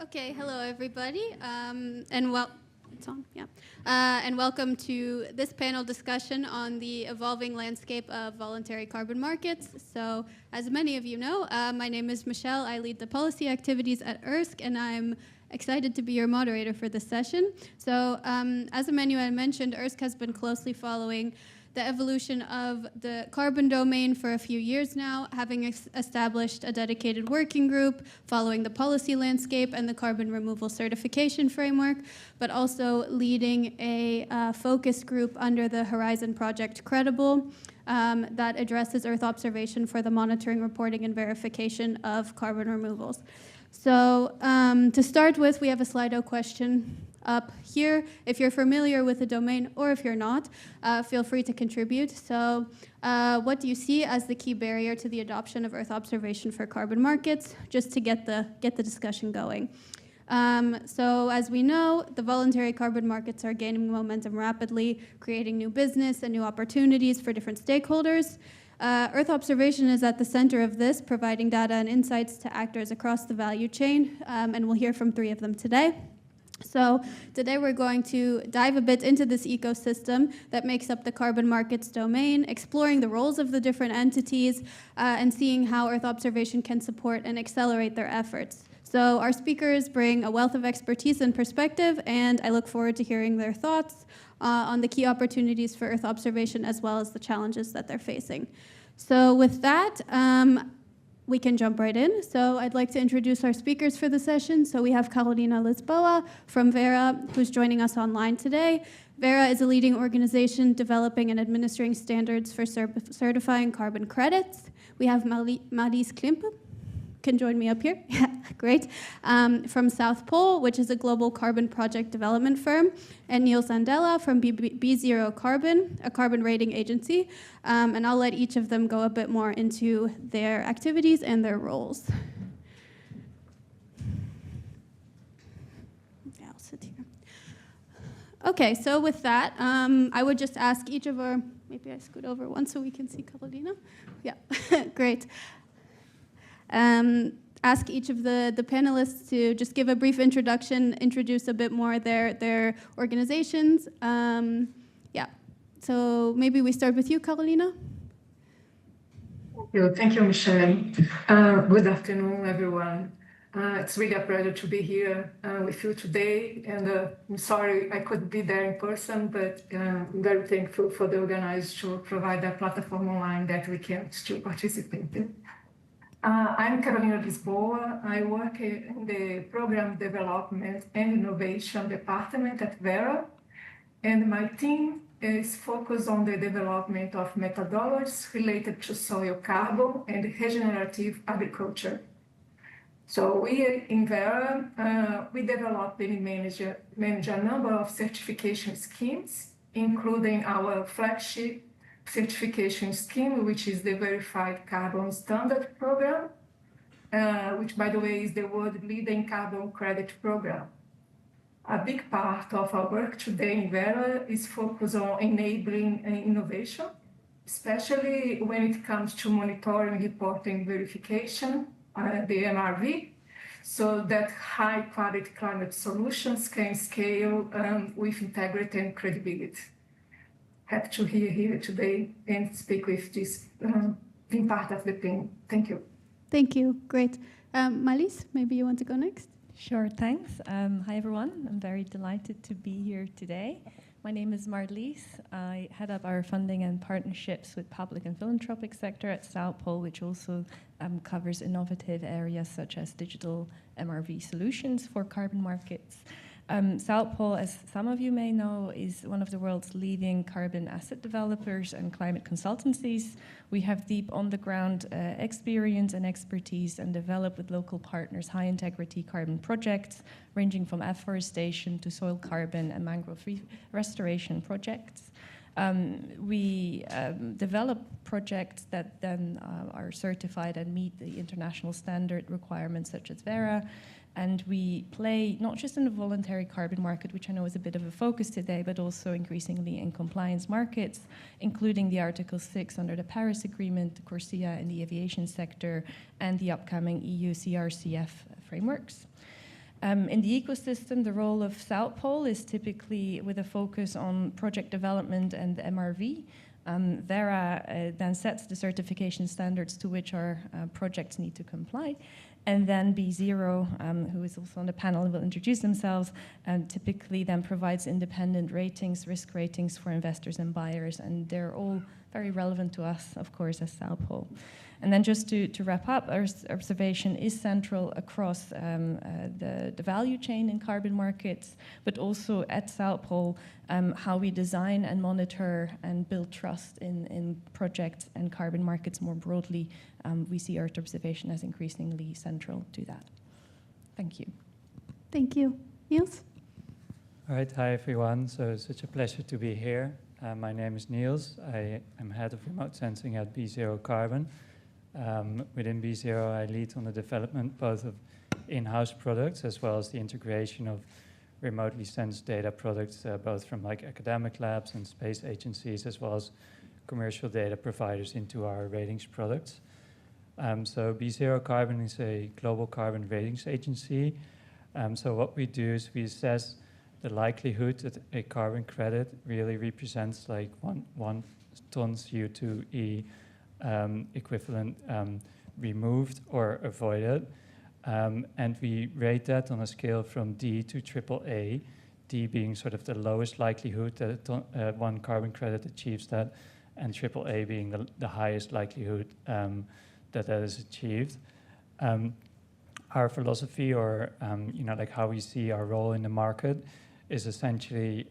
Okay, hello everybody, it's on, yeah. And welcome to this panel discussion on the evolving landscape of voluntary carbon markets. So, as many of you know, my name is Michelle. I lead the policy activities at ERSC, and I'm excited to be your moderator for this session. So, as Emmanuel mentioned, ERSC has been closely following the evolution of the carbon domain for a few years now, having established a dedicated working group following the policy landscape and the carbon removal certification framework, but also leading a focus group under the Horizon Project Credible that addresses Earth observation for the monitoring, reporting, and verification of carbon removals. So to start with, we have a Slido question up here. If you're familiar with the domain or if you're not, feel free to contribute. So what do you see as the key barrier to the adoption of Earth observation for carbon markets, just to get the discussion going? So as we know, the voluntary carbon markets are gaining momentum rapidly, creating new business and new opportunities for different stakeholders. Earth observation is at the center of this, providing data and insights to actors across the value chain, and we'll hear from 3 of them today. So today we're going to dive a bit into this ecosystem that makes up the carbon markets domain, exploring the roles of the different entities, and seeing how Earth observation can support and accelerate their efforts. So our speakers bring a wealth of expertise and perspective, and I look forward to hearing their thoughts on the key opportunities for Earth observation as well as the challenges that they're facing. So with that, we can jump right in. So I'd like to introduce our speakers for the session. So we have Carolina Lisboa from Vera, who's joining us online today. Vera is a leading organization developing and administering standards for certifying carbon credits. We have Marlies Klimpe, can join me up here. Yeah, great. From South Pole, which is a global carbon project development firm, and Neil Sandella from B0 Carbon, a carbon rating agency. And I'll let each of them go a bit more into their activities and their roles. Yeah, I'll sit here. Okay, so with that, I would just ask each of our, maybe I scoot over one so we can see Carolina. Yeah, great. Ask each of the panelists to just give a brief introduction, introduce a bit more their organizations. Yeah, so maybe we start with you, Carolina. Thank you, Michelle. Good afternoon, everyone. It's really a pleasure to be here with you today, and I'm sorry I couldn't be there in person, but I'm very thankful for the organizers to provide a platform online that we can still participate in. I'm Carolina Lisboa. I work in the Program Development and Innovation Department at Vera, and my team is focused on the development of methodologies related to soil carbon and regenerative agriculture. So we in Vera, we develop and manage a number of certification schemes, including our flagship certification scheme, which is the Verified Carbon Standard Program, which, by the way, is the world leading carbon credit program. A big part of our work today in Vera is focused on enabling innovation, especially when it comes to monitoring, reporting, verification, the MRV, so that high-quality climate solutions can scale with integrity and credibility. Happy to be here today and speak with this being part of the team. Thank you. Thank you. Great. Marlies, maybe you want to go next? Sure, thanks. Hi, everyone. I'm very delighted to be here today. My name is Marlies. I head up our funding and partnerships with public and philanthropic sector at South Pole, which also covers innovative areas such as digital MRV solutions for carbon markets. South Pole, as some of you may know, is one of the world's leading carbon asset developers and climate consultancies. We have deep on-the-ground experience and expertise and develop with local partners high-integrity carbon projects, ranging from afforestation to soil carbon and mangrove restoration projects. We develop projects that then are certified and meet the international standard requirements such as Vera. And we play not just in the voluntary carbon market, which I know is a bit of a focus today, but also increasingly in compliance markets, including the Article 6 under the Paris Agreement, the CORSIA in the aviation sector, and the upcoming EU CRCF frameworks. In the ecosystem, the role of South Pole is typically with a focus on project development and MRV. Verra then sets the certification standards to which our projects need to comply. And then B0, who is also on the panel and will introduce themselves, typically then provides independent ratings, risk ratings for investors and buyers, and they're all very relevant to us, of course, as South Pole. And then just to wrap up, our observation is central across the value chain in carbon markets, but also at South Pole, how we design and monitor and build trust in projects and carbon markets more broadly. We see Earth observation as increasingly central to that. Thank you. Thank you. Niels? All right, hi everyone. So it's such a pleasure to be here. My name is Niels. I am head of remote sensing at B0 Carbon. Within B0, I lead on the development both of in-house products as well as the integration of remotely sensed data products, both from like academic labs and space agencies, as well as commercial data providers into our ratings products. So B0 Carbon is a global carbon ratings agency. So what we do is we assess the likelihood that a carbon credit really represents like one ton CO2e equivalent removed or avoided. And we rate that on a scale from D to AAA, D being sort of the lowest likelihood that one carbon credit achieves that, and AAA being the highest likelihood that is achieved. Our philosophy, or like how we see our role in the market, is essentially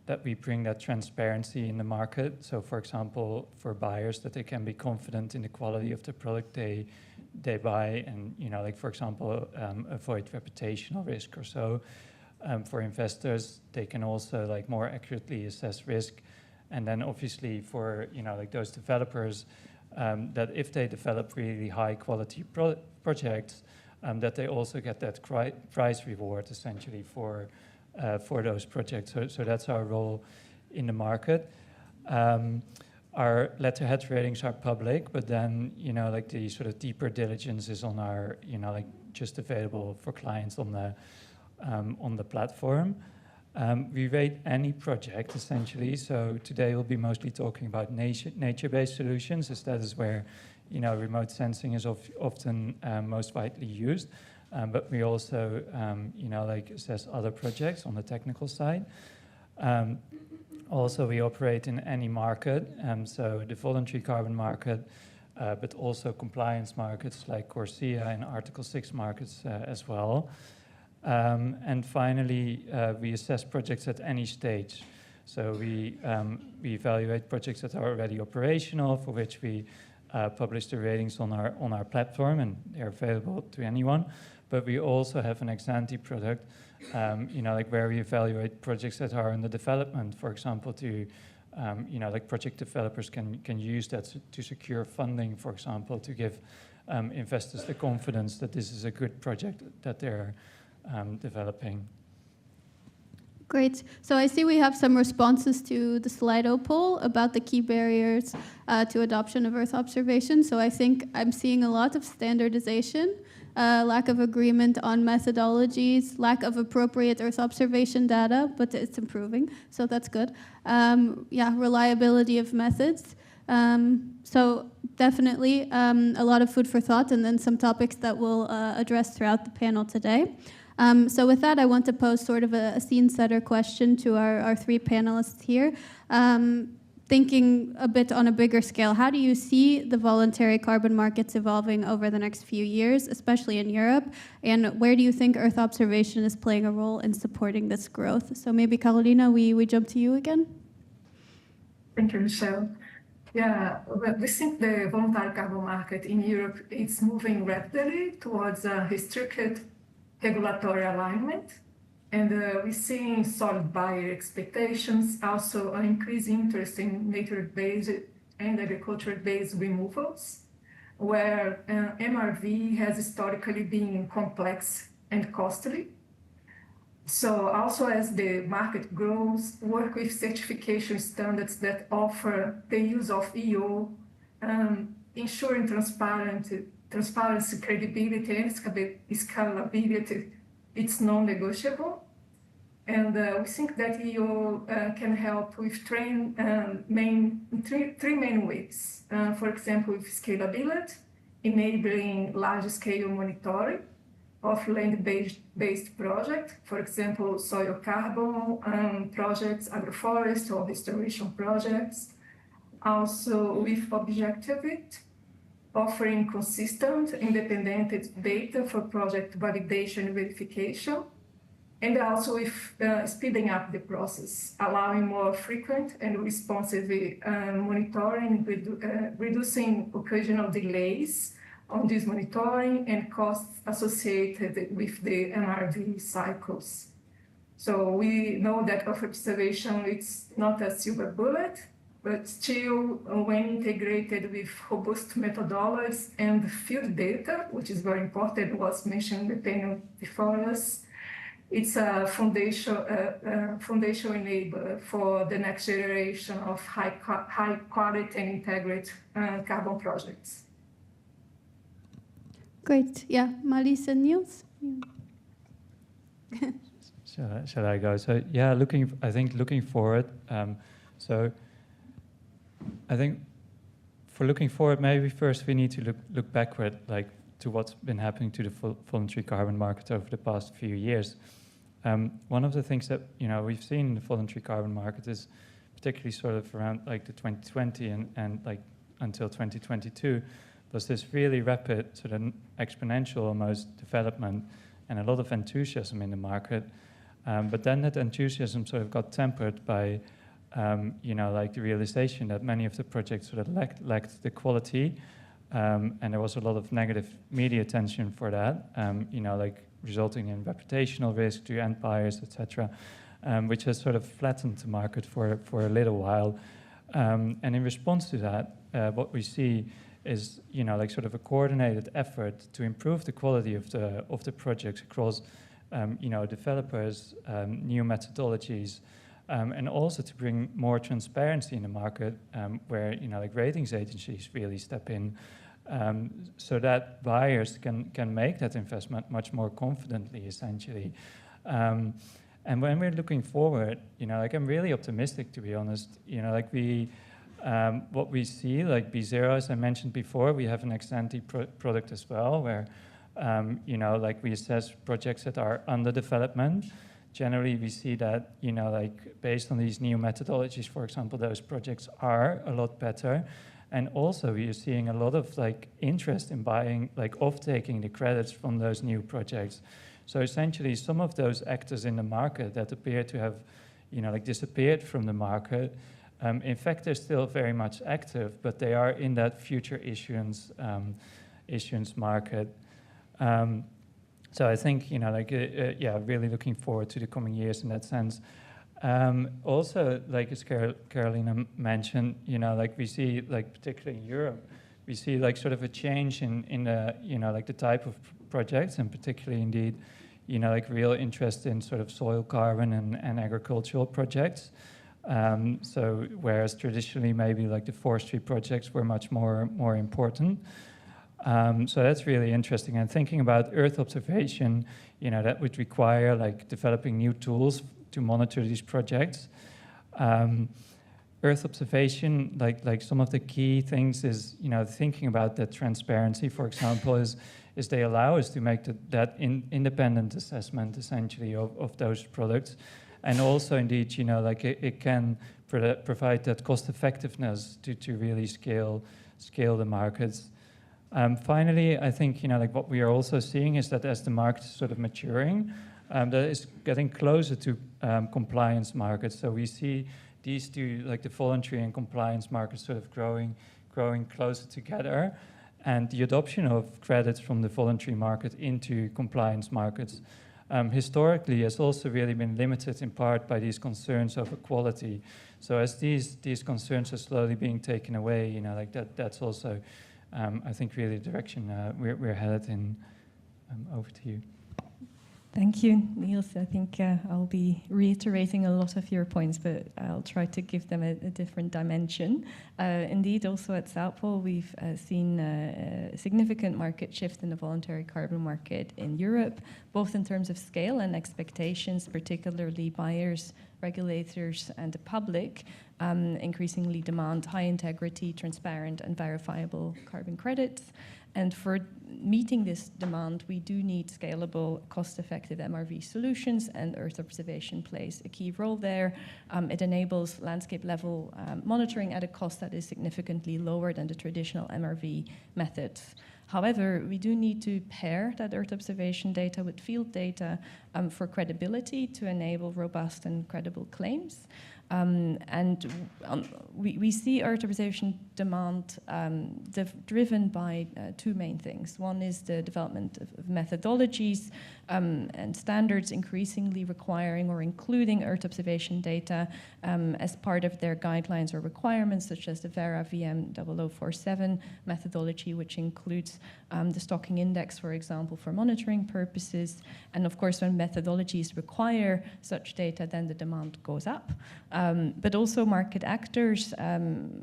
that we bring that transparency in the market. So, for example, for buyers, that they can be confident in the quality of the product they buy, and like for example, avoid reputational risk or so. For investors, they can also like more accurately assess risk, and then obviously for like those developers, that if they develop really high quality projects, that they also get that price reward essentially for those projects. So that's our role in the market. Our letterhead ratings are public, but then like the sort of deeper diligence is on our like just available for clients on the platform. We rate any project essentially. So today we'll be mostly talking about nature-based solutions, as that is where remote sensing is often most widely used. But we also like assess other projects on the technical side. Also, we operate in any market, so the voluntary carbon market, but also compliance markets like CORSIA and Article 6 markets as well. And finally, we assess projects at any stage. So we evaluate projects that are already operational, for which we publish the ratings on our platform, and they're available to anyone. But we also have an ex-ante product, like where we evaluate projects that are in the development, for example, to like project developers can use that to secure funding, for example, to give investors the confidence that this is a good project that they're developing. Great. So I see we have some responses to the Slido poll about the key barriers to adoption of Earth observation. So I think I'm seeing a lot of standardization, lack of agreement on methodologies, lack of appropriate Earth observation data, but it's improving, so that's good. Reliability of methods. So definitely a lot of food for thought, and then some topics that we'll address throughout the panel today. So with that, I want to pose sort of a scene setter question to our three panelists here. Thinking a bit on a bigger scale, how do you see the voluntary carbon markets evolving over the next few years, especially in Europe? And where do you think Earth observation is playing a role in supporting this growth? So maybe, Carolina, we jump to you again. Thank you, Michelle. Yeah, we think the voluntary carbon market in Europe is moving rapidly towards a restricted regulatory alignment. And we're seeing solid buyer expectations, also an increasing interest in nature-based and agriculture-based removals, where MRV has historically been complex and costly. So also as the market grows, work with certification standards that offer the use of EO, ensuring transparency, credibility, and scalability It's non-negotiable. And we think that EU can help with three main ways. For example, with scalability, enabling large-scale monitoring of land-based projects, for example, soil carbon projects, agroforest or restoration projects. Also with objectivity, offering consistent, independent data for project validation and verification, and also with speeding up the process, allowing more frequent and responsive monitoring, reducing occasional delays on this monitoring and costs associated with the MRV cycles. So we know that Earth observation is not a silver bullet, but still, when integrated with robust methodologies and field data, which is very important, was mentioned in the panel before us, it's a foundation enabler for the next generation of high quality and integrated carbon projects. Great. Yeah, Marlies and Niels? Shall I go? So yeah, looking forward. So I think for looking forward, maybe first we need to look backward, like to what's been happening to the voluntary carbon market over the past few years. One of the things that we've seen in the voluntary carbon market is particularly sort of around like the 2020 and like until 2022 was this really rapid sort of exponential almost development and a lot of enthusiasm in the market. But then that enthusiasm sort of got tempered by like the realization that many of the projects sort of lacked the quality, and there was a lot of negative media attention for that, like resulting in reputational risk to end buyers, etc., which has sort of flattened the market for a little while. And in response to that, what we see is like sort of a coordinated effort to improve the quality of the projects across developers, new methodologies. And also to bring more transparency in the market, where like ratings agencies really step in, so that buyers can make that investment much more confidently, essentially. And when we're looking forward, like I'm really optimistic, to be honest. Like what we see, like B0, as I mentioned before, we have an ex-ante product as well, where like we assess projects that are under development. Generally, we see that, like based on these new methodologies, for example, those projects are a lot better. And also we are seeing a lot of like interest in buying, like off-taking the credits from those new projects. So essentially some of those actors in the market that appear to have, like disappeared from the market, in fact, they're still very much active, but they are in that future issuance market. So I think, really looking forward to the coming years in that sense. Also, like as Carolina mentioned, like we see, like particularly in Europe, we see like sort of a change in the, like the type of projects, and particularly indeed, like real interest in sort of soil carbon and agricultural projects. So whereas traditionally maybe like the forestry projects were much more important. So that's really interesting. And thinking about Earth observation, that would require like developing new tools to monitor these projects. Earth observation, like some of the key things is, thinking about that transparency, for example, is they allow us to make that independent assessment, essentially, of those products. And also, indeed, like it can provide that cost effectiveness to really scale the markets. Finally, I think, like what we are also seeing is that as the market is sort of maturing, that is getting closer to compliance markets. So we see these two, like the voluntary and compliance markets, sort of growing closer together, and the adoption of credits from the voluntary market into compliance markets historically has also really been limited in part by these concerns over quality. So as these concerns are slowly being taken away, like that's also, I think, really the direction we're headed in. Over to you. Thank you, Niels. I think I'll be reiterating a lot of your points, but I'll try to give them a different dimension. Indeed, also at South Pole, we've seen a significant market shift in the voluntary carbon market in Europe, both in terms of scale and expectations, particularly buyers, regulators, and the public increasingly demand high integrity, transparent, and verifiable carbon credits. And for meeting this demand, we do need scalable, cost-effective MRV solutions, and Earth observation plays a key role there. It enables landscape-level monitoring at a cost that is significantly lower than the traditional MRV methods. However, we do need to pair that Earth observation data with field data for credibility to enable robust and credible claims. We see Earth observation demand driven by two main things. One is the development of methodologies and standards increasingly requiring or including Earth observation data as part of their guidelines or requirements, such as the Vera VM0047 methodology, which includes the stocking index, for example, for monitoring purposes. And of course, when methodologies require such data, then the demand goes up. But also market actors,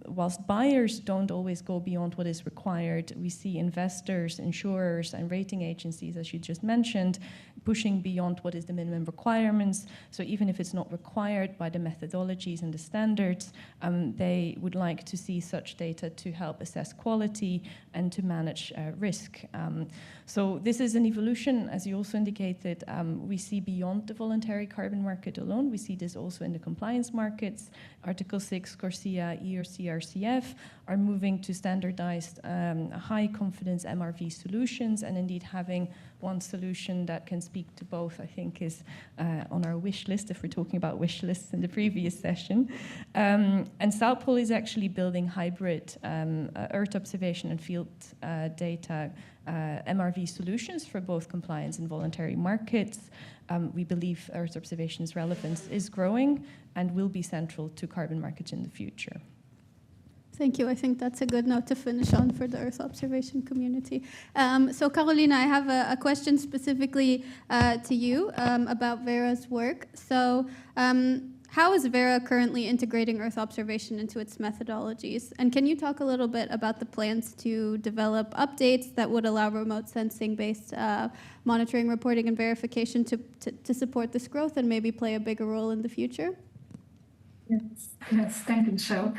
whilst buyers don't always go beyond what is required, we see investors, insurers, and rating agencies, as you just mentioned, pushing beyond what is the minimum requirements. So even if it's not required by the methodologies and the standards, they would like to see such data to help assess quality and to manage risk. So this is an evolution, as you also indicated, we see beyond the voluntary carbon market alone. We see this also in the compliance markets. Article 6, CORSIA, ERC-RCF are moving to standardized high confidence MRV solutions, and indeed having one solution that can speak to both, I think, is on our wish list, if we're talking about wish lists in the previous session. And South Pole is actually building hybrid Earth observation and field data MRV solutions for both compliance and voluntary markets. We believe Earth observation's relevance is growing and will be central to carbon markets in the future. Thank you. I think that's a good note to finish on for the Earth observation community. So Carolina, I have a question specifically to you about Vera's work. So how is Vera currently integrating Earth observation into its methodologies? And can you talk a little bit about the plans to develop updates that would allow remote sensing-based monitoring, reporting, and verification to support this growth and maybe play a bigger role in the future? Yes, thank you, Michelle.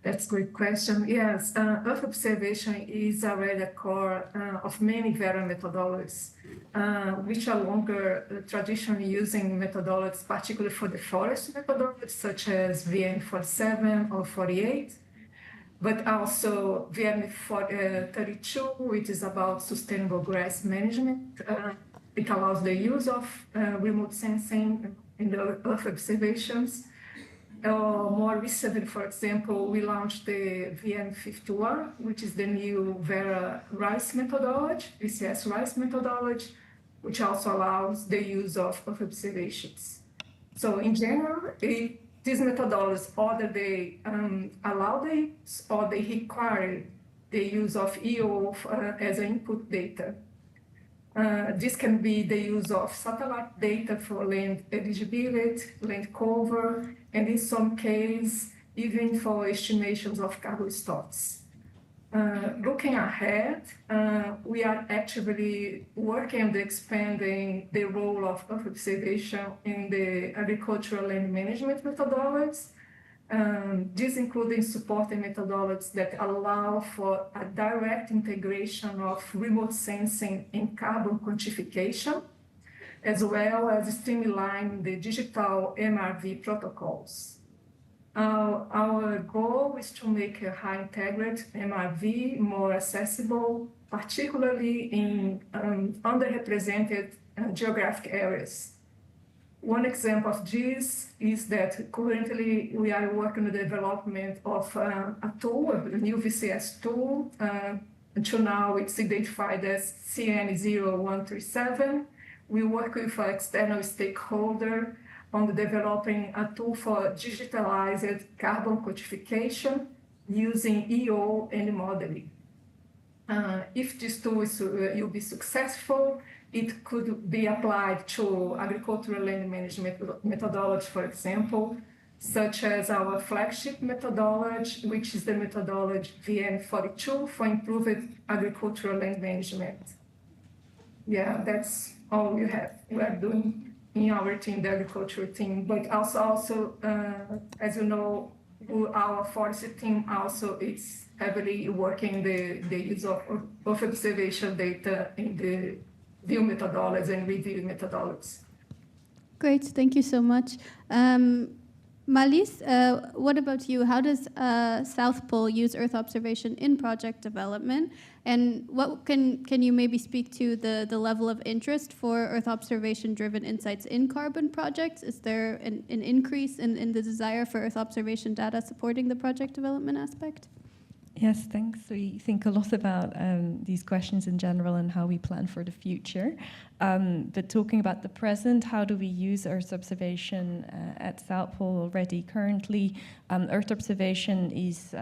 That's a great question. Yes, Earth observation is already a core of many Vera methodologies, which are longer traditionally using methodologies, particularly for the forest methodologies, such as VM47 or 48, but also VM32, which is about sustainable grass management. It allows the use of remote sensing in the Earth observations. More recently, for example, we launched the VM51, which is the new Vera RISE methodology, VCS RISE methodology, which also allows the use of observations. So in general, these methodologies, either they allow the use or they require the use of EO as an input data. This can be the use of satellite data for land eligibility, land cover, and in some cases, even for estimations of carbon stocks. Looking ahead, we are actively working on expanding the role of Earth observation in the agricultural land management methodologies. These including supporting methodologies that allow for a direct integration of remote sensing and carbon quantification, as well as streamlining the digital MRV protocols. Our goal is to make a high integrity MRV more accessible, particularly in underrepresented geographic areas. One example of this is that currently we are working on the development of a tool, a new VCS tool. Until now, it's identified as CN0137. We work with an external stakeholder on developing a tool for digitalized carbon quantification using EO and modeling. If this tool will be successful, it could be applied to agricultural land management methodology, for example, such as our flagship methodology, which is the methodology VN42 for improved agricultural land management. Yeah, that's all we are doing in our team, the agriculture team. But also, as you know, our forestry team also is heavily working the use of observation data in the view methodologies and review methodologies. Great, thank you so much. Malis, what about you? How does South Pole use Earth observation in project development? And what can you maybe speak to the level of interest for Earth observation-driven insights in carbon projects? Is there an increase in the desire for Earth observation data supporting the project development aspect? Yes, thanks. We think a lot about these questions in general and how we plan for the future. But talking about the present, how do we use Earth observation at South Pole already? Currently, Earth observation is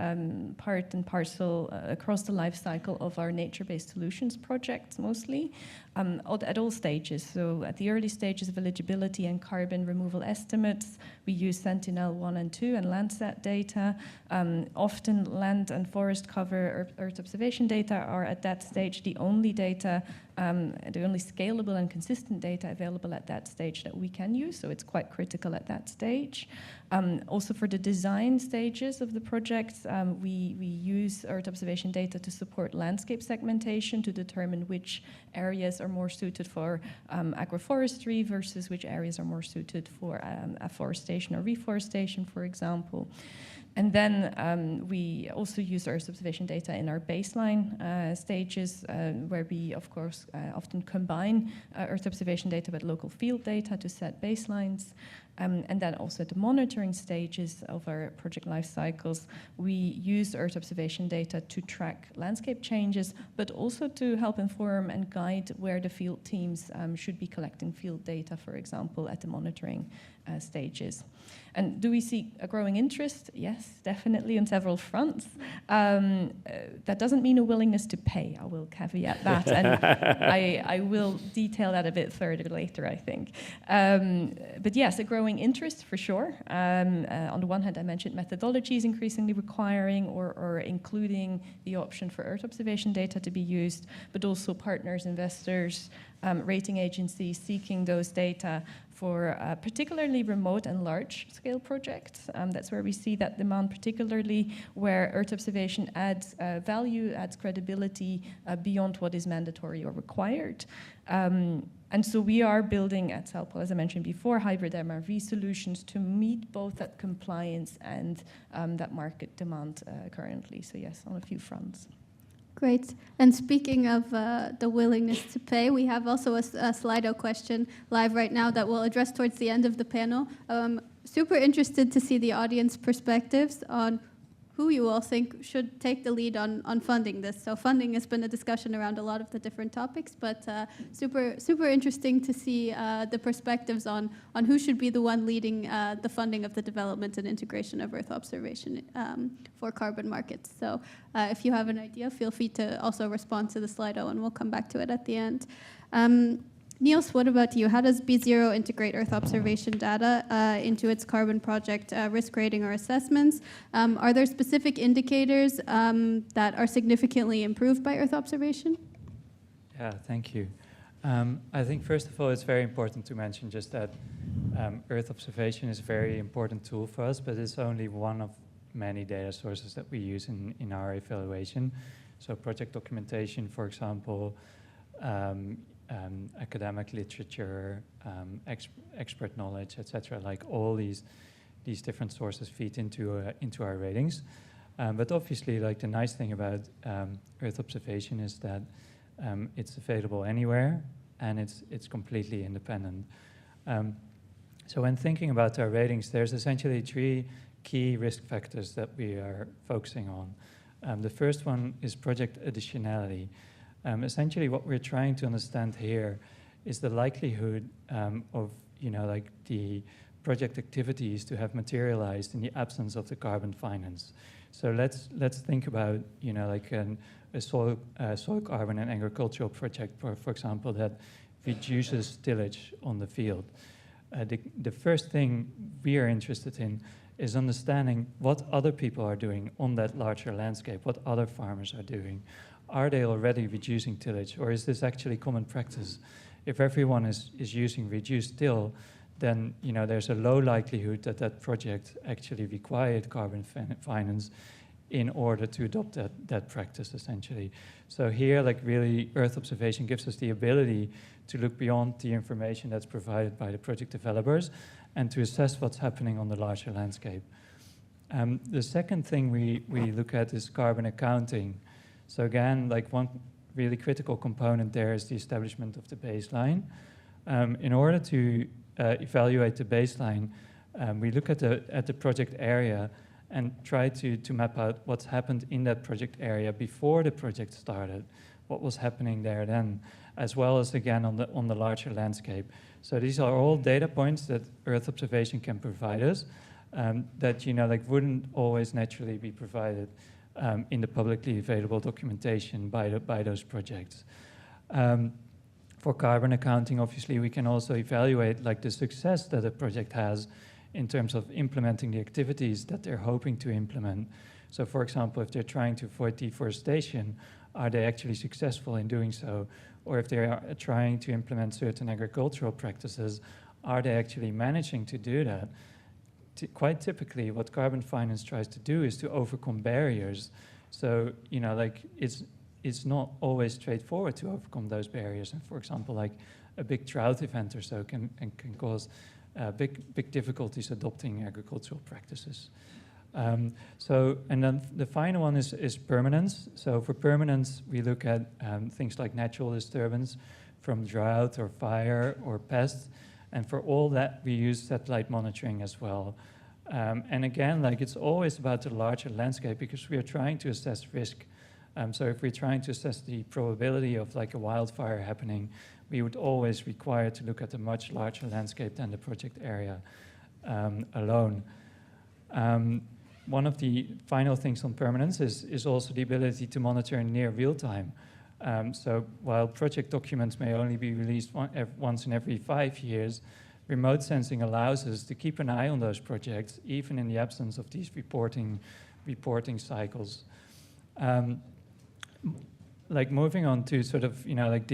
part and parcel across the life cycle of our nature-based solutions projects, mostly, at all stages. So at the early stages of eligibility and carbon removal estimates, we use Sentinel-1 and 2 and Landsat data. Often land and forest cover Earth observation data are at that stage the only data, the only scalable and consistent data available at that stage that we can use, so it's quite critical at that stage. Also for the design stages of the projects, we use Earth observation data to support landscape segmentation to determine which areas are more suited for agroforestry versus which areas are more suited for afforestation or reforestation, for example. And then we also use Earth observation data in our baseline stages, where we, of course, often combine Earth observation data with local field data to set baselines. And then also at the monitoring stages of our project life cycles, we use Earth observation data to track landscape changes, but also to help inform and guide where the field teams should be collecting field data, for example, at the monitoring stages. And do we see a growing interest? Yes, definitely on several fronts. That doesn't mean a willingness to pay. I will caveat that, and I will detail that a bit further later, I think. But yes, a growing interest for sure. On the one hand, I mentioned methodologies increasingly requiring or including the option for Earth observation data to be used, but also partners, investors, rating agencies seeking those data for particularly remote and large-scale projects. That's where we see that demand, particularly where Earth observation adds value, adds credibility beyond what is mandatory or required. And so we are building at South Pole, as I mentioned before, hybrid MRV solutions to meet both that compliance and that market demand currently. So yes, on a few fronts. Great. And speaking of the willingness to pay, we have also a Slido question live right now that we'll address towards the end of the panel. Super interested to see the audience perspectives on who you all think should take the lead on funding this. So funding has been a discussion around a lot of the different topics, but super interesting to see the perspectives on who should be the one leading the funding of the development and integration of Earth observation for carbon markets. So if you have an idea, feel free to also respond to the Slido, and we'll come back to it at the end. Niels, what about you? How does B0 integrate Earth observation data into its carbon project risk rating or assessments? Are there specific indicators that are significantly improved by Earth observation? Yeah, thank you. I think first of all, it's very important to mention just that Earth observation is a very important tool for us, but it's only one of many data sources that we use in our evaluation. So project documentation, for example, academic literature, expert knowledge, etc. Like all these different sources feed into our ratings. But obviously, like the nice thing about Earth observation is that it's available anywhere and it's completely independent. So when thinking about our ratings, there's essentially 3 key risk factors that we are focusing on. The first one is project additionality. Essentially, what we're trying to understand here is the likelihood of, like the project activities to have materialized in the absence of the carbon finance. So let's think about, like a soil carbon and agricultural project, for example, that reduces tillage on the field. The first thing we are interested in is understanding what other people are doing on that larger landscape, what other farmers are doing. Are they already reducing tillage, or is this actually common practice? If everyone is using reduced till, then there's a low likelihood that that project actually required carbon finance in order to adopt that practice, essentially. So here, like really, Earth observation gives us the ability to look beyond the information that's provided by the project developers and to assess what's happening on the larger landscape. The second thing we look at is carbon accounting. So again, like one really critical component there is the establishment of the baseline. In order to evaluate the baseline, we look at the project area and try to map out what's happened in that project area before the project started, what was happening there then, as well as again on the larger landscape. So these are all data points that Earth observation can provide us that like wouldn't always naturally be provided in the publicly available documentation by those projects. For carbon accounting, obviously, we can also evaluate like the success that a project has in terms of implementing the activities that they're hoping to implement. So for example, if they're trying to avoid deforestation, are they actually successful in doing so? Or if they are trying to implement certain agricultural practices, are they actually managing to do that? Quite typically, what carbon finance tries to do is to overcome barriers. So, like it's not always straightforward to overcome those barriers. And for example, like a big drought event or so can cause big difficulties adopting agricultural practices. And then the final one is permanence. So for permanence, we look at things like natural disturbance from drought or fire or pests. And for all that, we use satellite monitoring as well. And again, like it's always about the larger landscape because we are trying to assess risk. So if we're trying to assess the probability of like a wildfire happening, we would always require to look at a much larger landscape than the project area alone. One of the final things on permanence is also the ability to monitor in near real time. So while project documents may only be released once in every 5 years, remote sensing allows us to keep an eye on those projects, even in the absence of these reporting cycles. Like moving on to sort of, like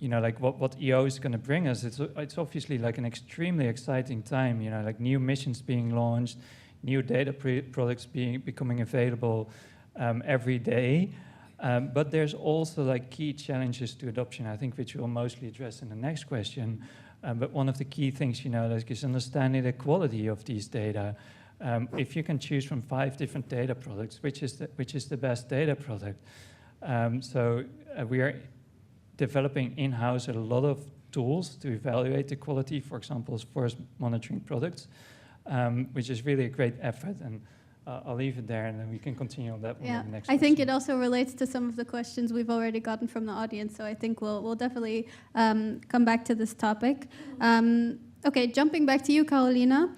like what EO is going to bring us, it's obviously like an extremely exciting time, like new missions being launched, new data products becoming available every day. But there's also like key challenges to adoption, I think, which we'll mostly address in the next question. But one of the key things, like, is understanding the quality of these data. If you can choose from 5 different data products, which is the best data product? We are developing in-house a lot of tools to evaluate the quality, for example, as forest monitoring products, which is really a great effort. And I'll leave it there, and then we can continue on that one in the next I think question. it also relates to some of the questions we've already gotten from the audience, so I think we'll definitely come back to this topic. Okay, jumping back to you, Carolina.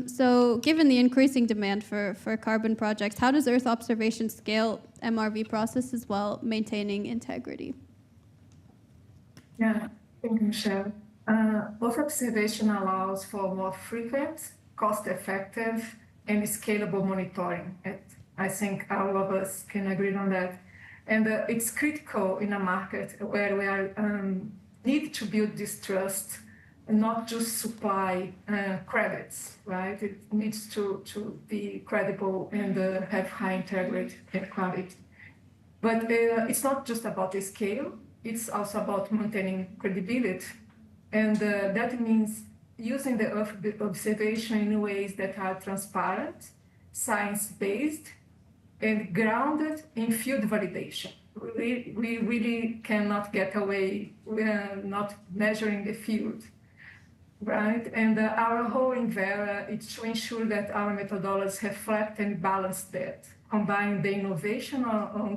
So given the increasing demand for carbon projects, how does Earth observation scale MRV processes while maintaining integrity? Yeah, thank you, Michelle. Earth observation allows for more frequent, cost-effective, and scalable monitoring. I think all of us can agree on that. And it's critical in a market where we are need to build this trust and not just supply credits, right? It needs to be credible and have high integrity and quality. But it's not just about the scale, it's also about maintaining credibility. And that means using the Earth observation in ways that are transparent, science-based, and grounded in field validation. We really cannot get away with not measuring the field, right? And our whole in Vera is to ensure that our methodologies reflect and balance that, combine the innovation of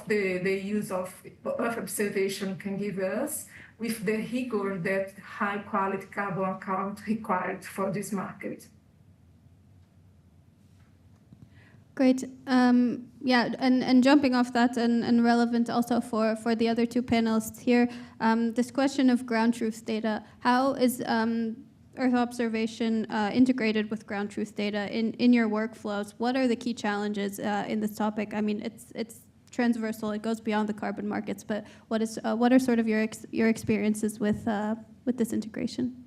the use of Earth observation can give us with the rigor that high-quality carbon account required for this market. Great. Yeah, and jumping off that and relevant also for the other two panelists here, this question of ground truth data, how is Earth observation integrated with ground truth data in your workflows? What are the key challenges in this topic? I mean, it's transversal, it goes beyond the carbon markets, but what are sort of your experiences with this integration?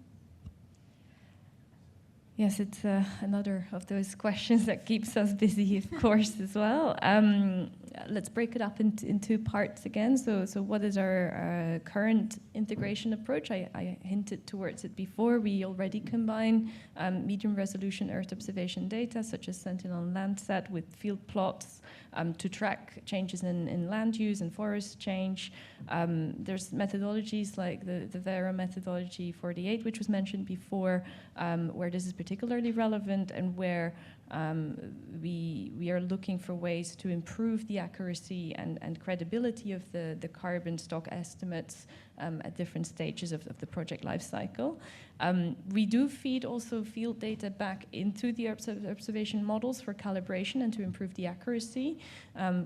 Yes, it's another of those questions that keeps us busy, of course, as well. Let's break it up in two parts again. So what is our current integration approach? I hinted towards it before. We already combine medium resolution Earth observation data, such as Sentinel and Landsat, with field plots to track changes in land use and forest change. There's methodologies like the Vera methodology 48, which was mentioned before, where this is particularly relevant and where we are looking for ways to improve the accuracy and credibility of the carbon stock estimates at different stages of the project lifecycle. We do feed also field data back into the observation models for calibration and to improve the accuracy.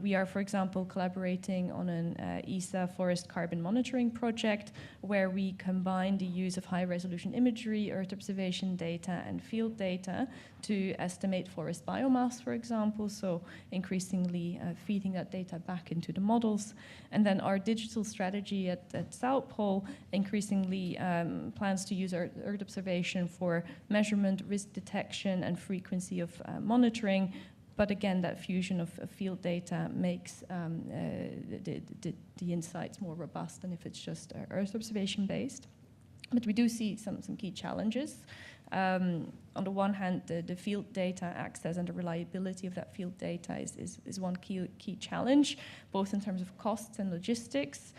We are, for example, collaborating on an ESA forest carbon monitoring project where we combine the use of high-resolution imagery, Earth observation data, and field data to estimate forest biomass, for example, so increasingly feeding that data back into the models. And then our digital strategy at South Pole increasingly plans to use Earth observation for measurement, risk detection, and frequency of monitoring. But again, that fusion of field data makes the insights more robust than if it's just Earth observation based. But we do see some key challenges. On the one hand, the field data access and the reliability of that field data is one key challenge, both in terms of costs and logistics.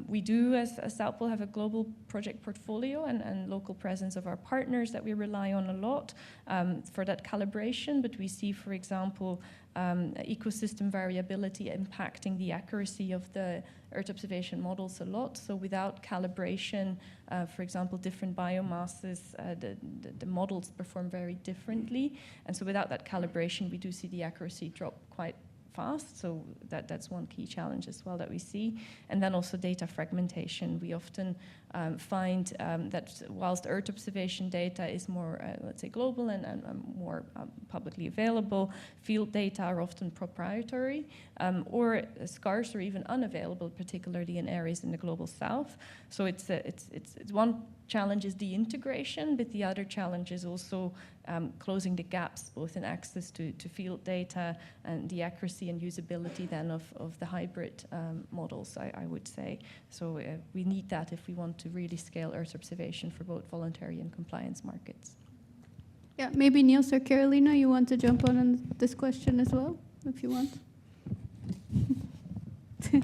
We do, as South Pole, have a global project portfolio and local presence of our partners that we rely on a lot for that calibration, but we see, for example, ecosystem variability impacting the accuracy of the Earth observation models a lot. So without calibration, for example, different biomasses, the models perform very differently. And so without that calibration, we do see the accuracy drop quite fast. So that's one key challenge as well that we see. And then also data fragmentation. We often find that whilst Earth observation data is more, let's say, global and more publicly available, field data are often proprietary or scarce or even unavailable, particularly in areas in the global south. So it's one challenge is the integration, but the other challenge is also closing the gaps, both in access to field data and the accuracy and usability then of the hybrid models, I would say. So we need that if we want to really scale Earth observation for both voluntary and compliance markets. Yeah, maybe Niels or Carolina, you want to jump on this question as well, if you want.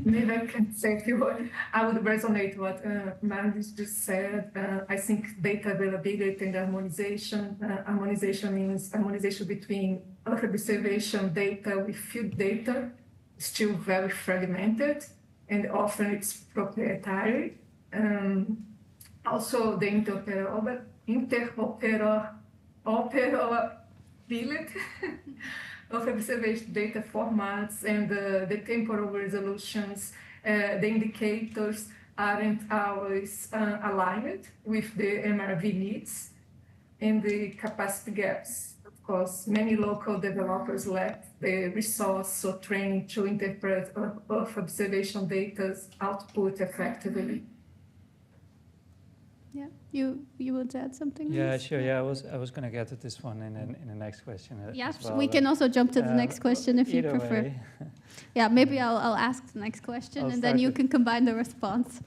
Maybe I can say a few words. I would resonate what Marlies just said. I think data availability and harmonization. Harmonization means harmonization between Earth observation data with field data, still very fragmented, and often it's proprietary. Also, the interoperability of observation data formats and the temporal resolutions, the indicators aren't always aligned with the MRV needs and the capacity gaps. Of course, many local developers lack the resource or training to interpret Earth observation data's output effectively. Yeah, you want to add something? Yeah, Niels? sure. Yeah, I was going to get to this one in the next question. Yeah, as well, we can also jump to the next question if you either prefer. way. Yeah, maybe I'll ask the next question I'll and then you start can combine the response.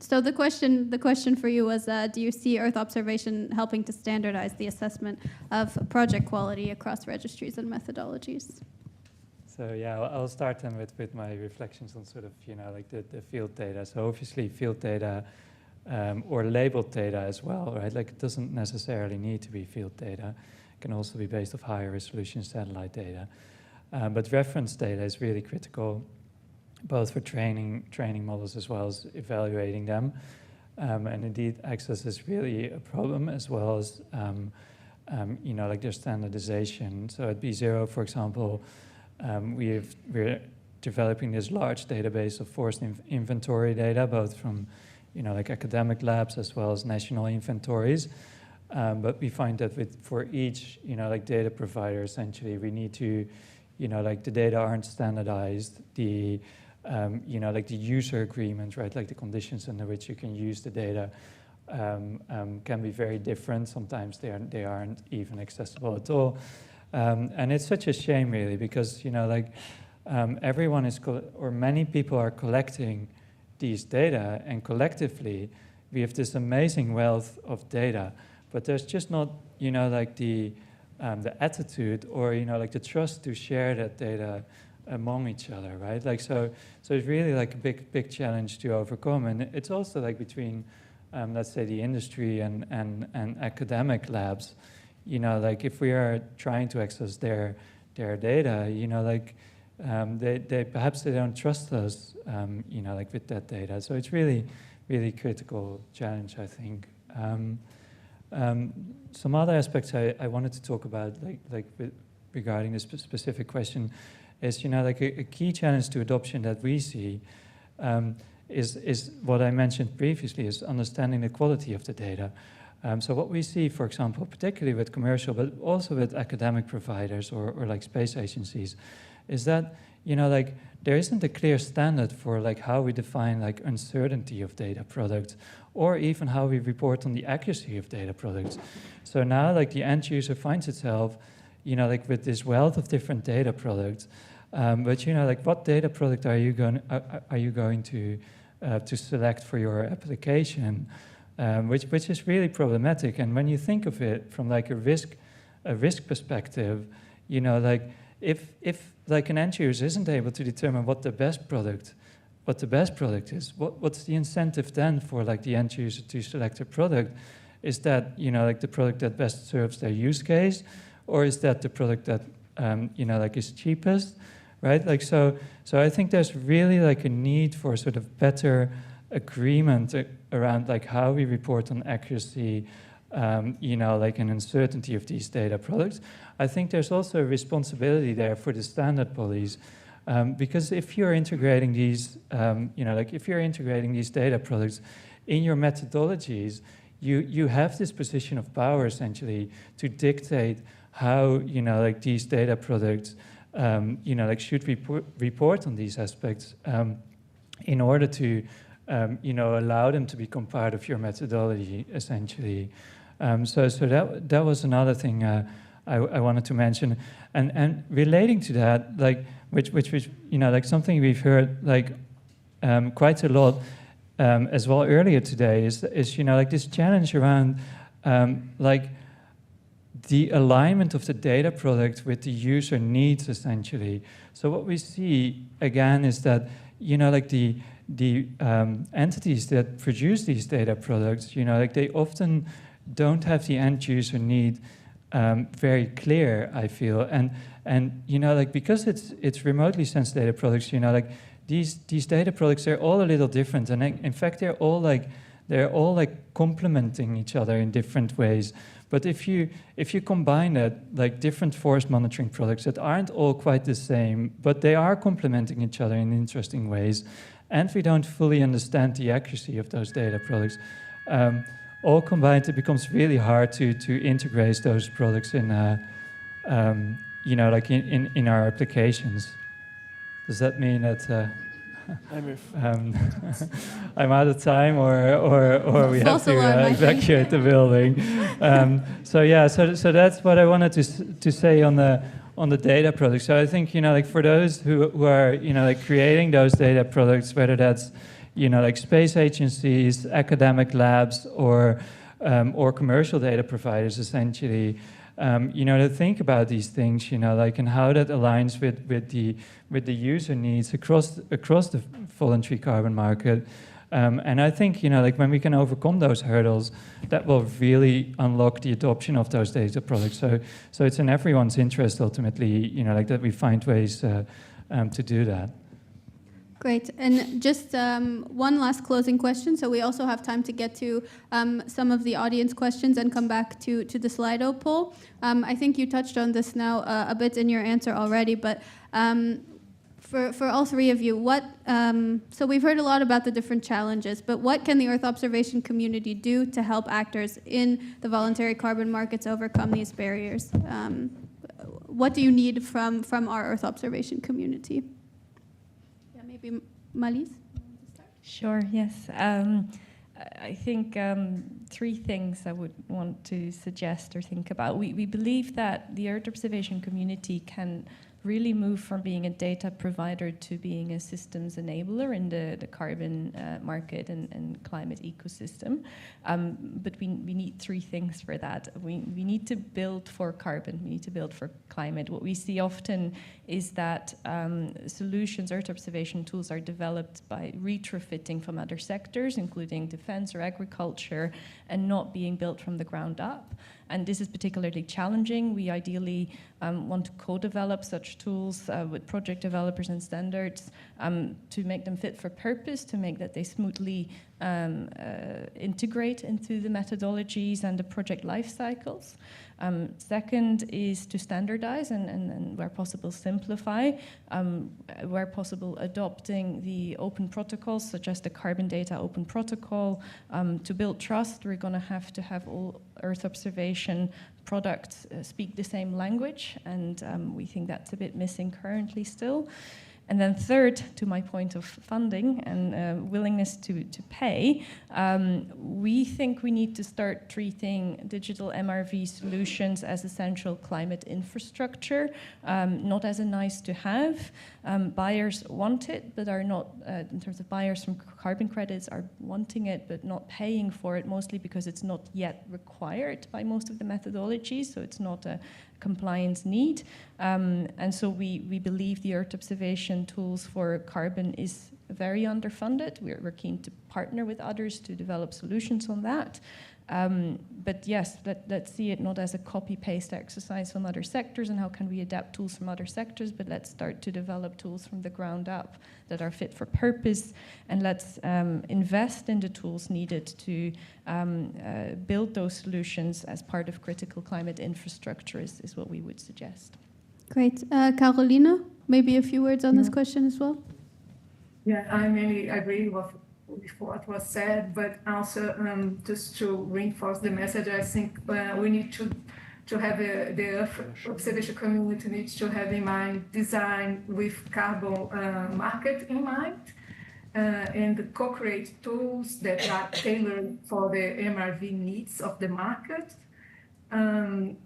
So the question for you was, do you see Earth observation helping to standardize the assessment of project quality across registries and methodologies? So yeah, I'll start then with my reflections on sort of, like the field data. So obviously field data or labeled data as well, right? Like it doesn't necessarily need to be field data. It can also be based off higher resolution satellite data. But reference data is really critical, both for training models as well as evaluating them. And indeed, access is really a problem, as well as you know, like their standardization. So at B0, for example, we're developing this large database of forced inventory data, both from, you know, like academic labs as well as national inventories. But we find that for each, you know, like data provider, essentially, we need to, you know, like the data aren't standardized. The, you know, like the user agreement, right, like the conditions under which you can use the data can be very different. Sometimes they aren't even accessible at all. And it's such a shame, really, because, you know, like everyone is, or many people are collecting these data, and collectively we have this amazing wealth of data, but there's just not, you know, like the attitude or, you know, like the trust to share that data among each other, right? Like so it's really like a big challenge to overcome, and it's also like between, let's say, the industry and academic labs. You know, like if we are trying to access their data, you know, like they perhaps they don't trust us, you know, like with that data. So it's really critical challenge, I think. Some other aspects I wanted to talk about, regarding this specific question, is, you know, like a key challenge to adoption that we see is what I mentioned previously, is understanding the quality of the data. So what we see, for example, particularly with commercial, but also with academic providers or like space agencies, is that, you know, like there isn't a clear standard for like how we define like uncertainty of data products, or even how we report on the accuracy of data products. So now like the end user finds itself, you know, like with this wealth of different data products, but, you know, like what data product are you going to select for your application, which is really problematic. And when you think of it from like a risk perspective, you know, like if like an end user isn't able to determine what the best product is, what's the incentive then for like the end user to select a product? Is that, you know, like the product that best serves their use case, or is that the product that you know, like is cheapest, right? Like so I think there's really like a need for sort of better agreement around like how we report on accuracy, you know, like an uncertainty of these data products. I think there's also a responsibility there for the standard bodies, because if you're integrating these, you know, like if you're integrating these data products in your methodologies, you have this position of power essentially to dictate how, you know, like these data products, you know, like should report on these aspects in order to, you know, allow them to become part of your methodology essentially. So that was another thing I wanted to mention, and relating to that, like which you know, like something we've heard like quite a lot as well earlier today is you know, like this challenge around like the alignment of the data product with the user needs essentially. So what we see again is that, you know, like the entities that produce these data products, you know, like they often don't have the end user need very clear, I feel, and you know, like because it's remotely sensed data products, you know, like these data products, they're all a little different, and in fact they're all like complementing each other in different ways. But if you combine that, like different force monitoring products that aren't all quite the same, but they are complementing each other in interesting ways, and we don't fully understand the accuracy of those data products, all combined, it becomes really hard to integrate those products in, you know, like in our applications. Does that mean that I'm out of time, or we have to evacuate the building? So yeah, so that's what I wanted to say on the data products. So I think, you know, like for those who are, you know, like creating those data products, whether that's, you know, like space agencies, academic labs, or commercial data providers, essentially, you know, to think about these things, you know, like, and how that aligns with the user needs across the voluntary carbon market. And I think, you know, like when we can overcome those hurdles, that will really unlock the adoption of those data products. So it's in everyone's interest ultimately, you know, like that we find ways to do that. Great. And just one last closing question. So we also have time to get to some of the audience questions and come back to the Slido poll. I think you touched on this now a bit in your answer already, but for all three of you, so we've heard a lot about the different challenges, but what can the Earth observation community do to help actors in the voluntary carbon markets overcome these barriers? What do you need from our Earth observation community? Yeah, maybe Malise? Sure, yes. I think three things I would want to suggest or think about. We believe that the Earth observation community can really move from being a data provider to being a systems enabler in the carbon market and climate ecosystem. But we need three things for that. We need to build for carbon, we need to build for climate. What we see often is that solutions, Earth observation tools are developed by retrofitting from other sectors, including defense or agriculture, and not being built from the ground up. And this is particularly challenging. We ideally want to co-develop such tools with project developers and standards to make them fit for purpose, to make that they smoothly integrate into the methodologies and the project life cycles. Second is to standardize and where possible simplify, where possible adopting the open protocols such as the Carbon Data Open Protocol. To build trust, we're going to have all Earth observation products speak the same language, and we think that's a bit missing currently still. And then third, to my point of funding and willingness to pay, we think we need to start treating digital MRV solutions as essential climate infrastructure, not as a nice to have. Buyers want it, but are not, in terms of buyers from carbon credits, are wanting it, but not paying for it, mostly because it's not yet required by most of the methodologies, so it's not a compliance need. And so we believe the Earth observation tools for carbon is very underfunded. We're keen to partner with others to develop solutions on that. But yes, let's see it not as a copy-paste exercise from other sectors and how can we adapt tools from other sectors, but let's start to develop tools from the ground up that are fit for purpose, and let's invest in the tools needed to build those solutions as part of critical climate infrastructure is what we would suggest. Great. Carolina, maybe a few words on this question as well? Yeah, I mainly agree with what was said, but also just to reinforce the message, I think we need to have the Earth observation community needs to have in mind design with carbon market in mind, and co-create tools that are tailored for the MRV needs of the market.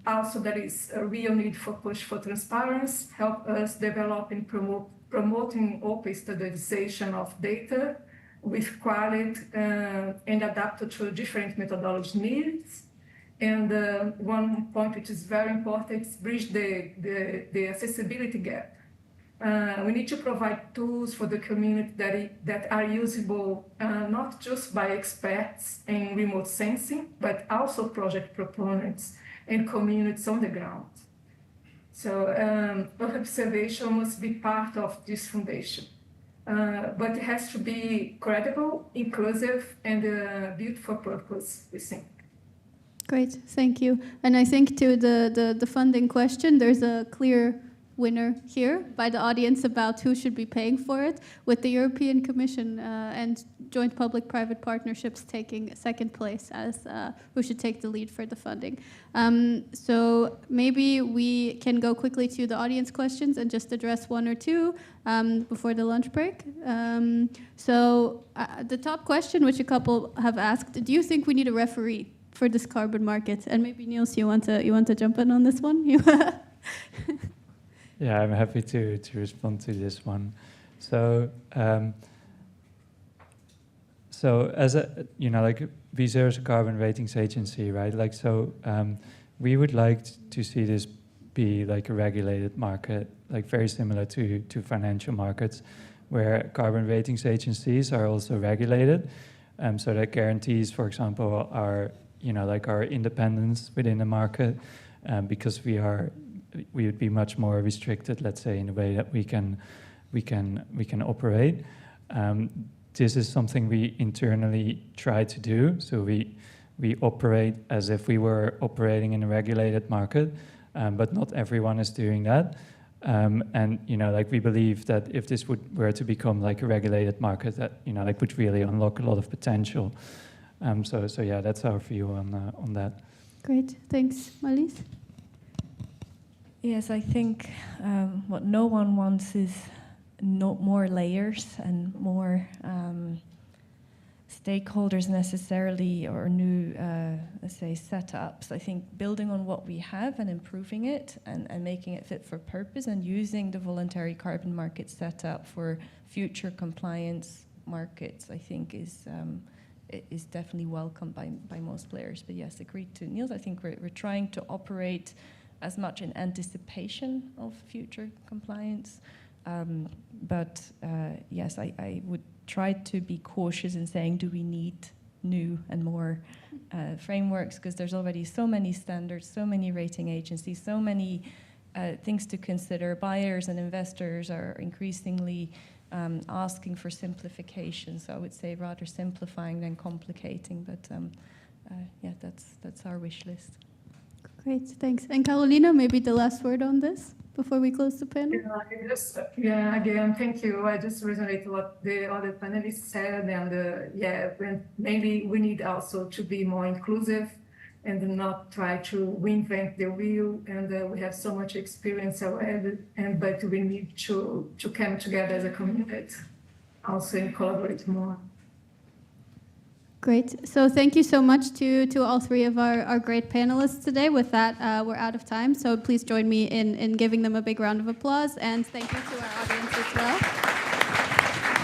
Also, there is a real need for push for transparency, help us develop and promoting open standardization of data with quality and adapted to different methodology needs. And one point which is very important is bridge the accessibility gap. We need to provide tools for the community that are usable not just by experts in remote sensing, but also project proponents and communities on the ground. So observation must be part of this foundation. But it has to be credible, inclusive, and built for purpose, we think. Great, thank you. And I think to the funding question, there's a clear winner here by the audience about who should be paying for it, with the European Commission and joint public-private partnerships taking second place as who should take the lead for the funding. So maybe we can go quickly to the audience questions and just address one or two before the lunch break. So the top question, which a couple have asked, do you think we need a referee for this carbon market? And maybe Niels, you want to jump in on this one? Yeah, I'm happy to respond to this one. So, so as a, like V0 is a carbon ratings agency, right? Like, so we would like to see this be like a regulated market, like very similar to financial markets, where carbon ratings agencies are also regulated. So that guarantees, for example, our, like our independence within the market, because we would be much more restricted, let's say, in the way that we can operate. This is something we internally try to do. So we operate as if we were operating in a regulated market, but not everyone is doing that. And like we believe that if this were to become like a regulated market, that like would really unlock a lot of potential. So yeah, that's our view on that. Great, thanks, Marlies. Yes, I think what no one wants is more layers and more stakeholders necessarily, or new, let's say, setups. I think building on what we have and improving it and making it fit for purpose and using the voluntary carbon market setup for future compliance markets, I think is definitely welcomed by most players. But yes, agreed to Niels. I think we're trying to operate as much in anticipation of future compliance. But yes, I would try to be cautious in saying, do we need new and more frameworks? Because there's already so many standards, so many rating agencies, so many things to consider. Buyers and investors are increasingly asking for simplification. So I would say rather simplifying than complicating. But yeah, that's our wish list. Great, thanks. And Carolina, maybe the last word on this before we close the panel? Again, thank you. I just resonate what the other panelists said, and maybe we need also to be more inclusive and not try to reinvent the wheel. And we have so much experience already, but we need to come together as a community, also, and collaborate more. Great. So thank you so much to all three of our great panelists today. With that, we're out of time. So please join me in giving them a big round of applause. And thank you to our audience as well.